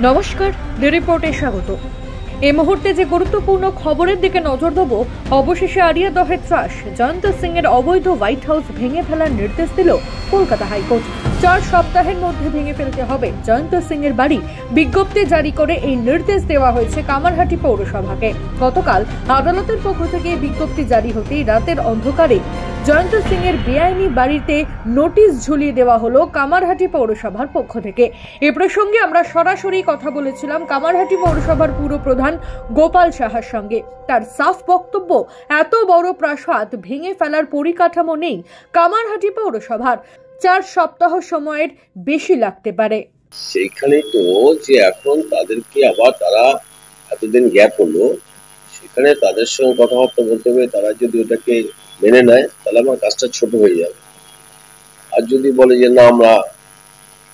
নমস্কার, দ্য রিপোর্টে স্বাগত। এই মুহূর্তে যে গুরুত্বপূর্ণ খবরের দিকে নজর দেব, অবশেষে আরিয়াদহে ত্রাস। জয়ন্ত সিং এর অবৈধ হোয়াইট হাউস ভেঙে ফেলার নির্দেশ দিল কলকাতা হাইকোর্ট। 4 সপ্তাহের মধ্যে ভেঙে ফেলতে হবে জয়ন্ত সিং এর বাড়ি। বিজ্ঞপ্তি জারি করে এই নির্দেশ দেওয়া হয়েছে কামারহাটি পৌরসভাকে। গতকাল আদালতের পক্ষ থেকে বিজ্ঞপ্তি জারি হতেই রাতের অন্ধকারে জয়ন্ত সিং এর বেআইনি বাড়িতে নোটিশ ঝুলিয়ে দেওয়া হলো কামারহাটি পৌরসভার পক্ষ থেকে। এ প্রসঙ্গে আমরা সরাসরি কথা বলেছিলাম কামারহাটি পৌরসভার পুরপ্রধান গোপাল সাহার সঙ্গে। তার সাফ বক্তব্য, এত বড় প্রাসাদ ভেঙে ফেলার পরিকাঠামো নেই কামারহাটি পৌরসভার। 4 সপ্তাহ সময়ের বেশি লাগতে পারে। সেইখানে তো যে এখন তাদেরকে আবার তারা এতদিন গ্যাপ হলো, সেখানে তাদের সঙ্গে কথাবার্তা বলতে হবে। তারা যদি ওটাকে মেনে নেয় তাহলে আমার কাজটা ছোট হয়ে যাবে। আর যদি বলে যে না, আমরা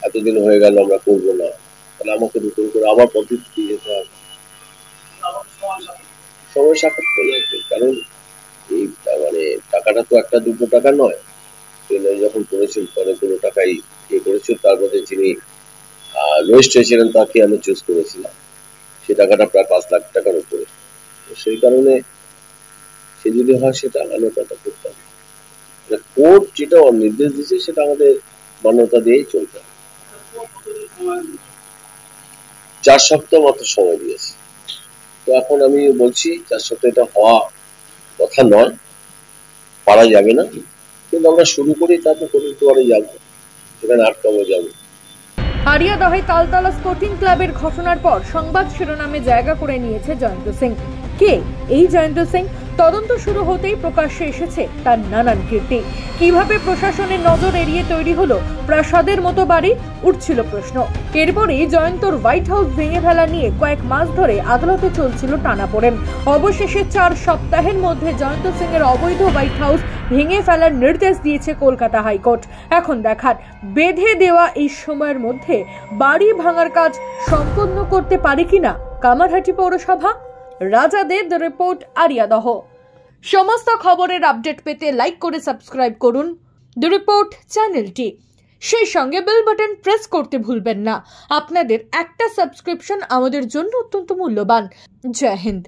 এতদিন হয়ে গেল আমরা করবো না, তাহলে আমাকে নতুন করে আবার পদ্ধতি দিয়ে যেতে হবে, সময় সাপেক্ষ হয়ে যাবে। কারণ এই মানে টাকাটা তো 1-2 টাকা নয়। যখন করেছিল অনেকগুলো টাকাই করেছিল। তার মধ্যে যিনি লোয়েস্ট হয়েছিলেন তাকে আমি চুজ করেছিলাম। সে টাকাটা প্রায় 5 লাখ টাকার উপরে। সেই কারণে সে যদি হয় সেটা আলাদা কথা করতে হবে। কোর্ট যেটা নির্দেশ দিচ্ছে সেটা আমাদের মান্যতা দিয়েই চলতে হবে। 4 সপ্তাহ মাত্র সময় দিয়েছে। তো এখন আমি বলছি 4 সপ্তাহ এটা হওয়া কথা নয়, পারা যাবে না। কিন্তু আমরা শুরু করি, তারপর করে যাবো, সেখানে আটকাবো যাবো। আরিয়াদহে তালতলা স্পোর্টিং ক্লাবের ঘটনার পর সংবাদ শিরোনামে জায়গা করে নিয়েছে জয়ন্ত সিং। কে এই জয়ন্ত সিং? তদন্ত শুরু হতেই প্রকাশ্যে এসেছে তার নানান কীর্তি। কিভাবে প্রশাসনের নজর এড়িয়ে তৈরি হলো প্রাসাদের মতো বাড়ি, উঠছিল প্রশ্ন। এরপরেই জয়ন্তর হোয়াইট হাউস ভেঙে ফেলা নিয়ে কয়েক মাস ধরে আদালতে চলছিল টানাপোড়েন। অবশেষে 4 সপ্তাহের মধ্যে জয়ন্ত সিং এর অবৈধ হোয়াইট হাউস ভেঙে ফেলার নির্দেশ দিয়েছে কলকাতা হাইকোর্ট। এখন দেখার, বেঁধে দেওয়া এই সময়ের মধ্যে বাড়ি ভাঙার কাজ সম্পন্ন করতে পারে কিনা কামারহাটি পৌরসভা। রাজাদের দ্য রিপোর্ট, আরিয়াদহ। সমস্ত খবরের আপডেট পেতে লাইক করে সাবস্ক্রাইব করুন দ্য রিপোর্ট চ্যানেলটি। সেই সঙ্গে বেল বাটন প্রেস করতে ভুলবেন না। আপনাদের একটা সাবস্ক্রিপশন আমাদের জন্য অত্যন্ত মূল্যবান। জয় হিন্দ।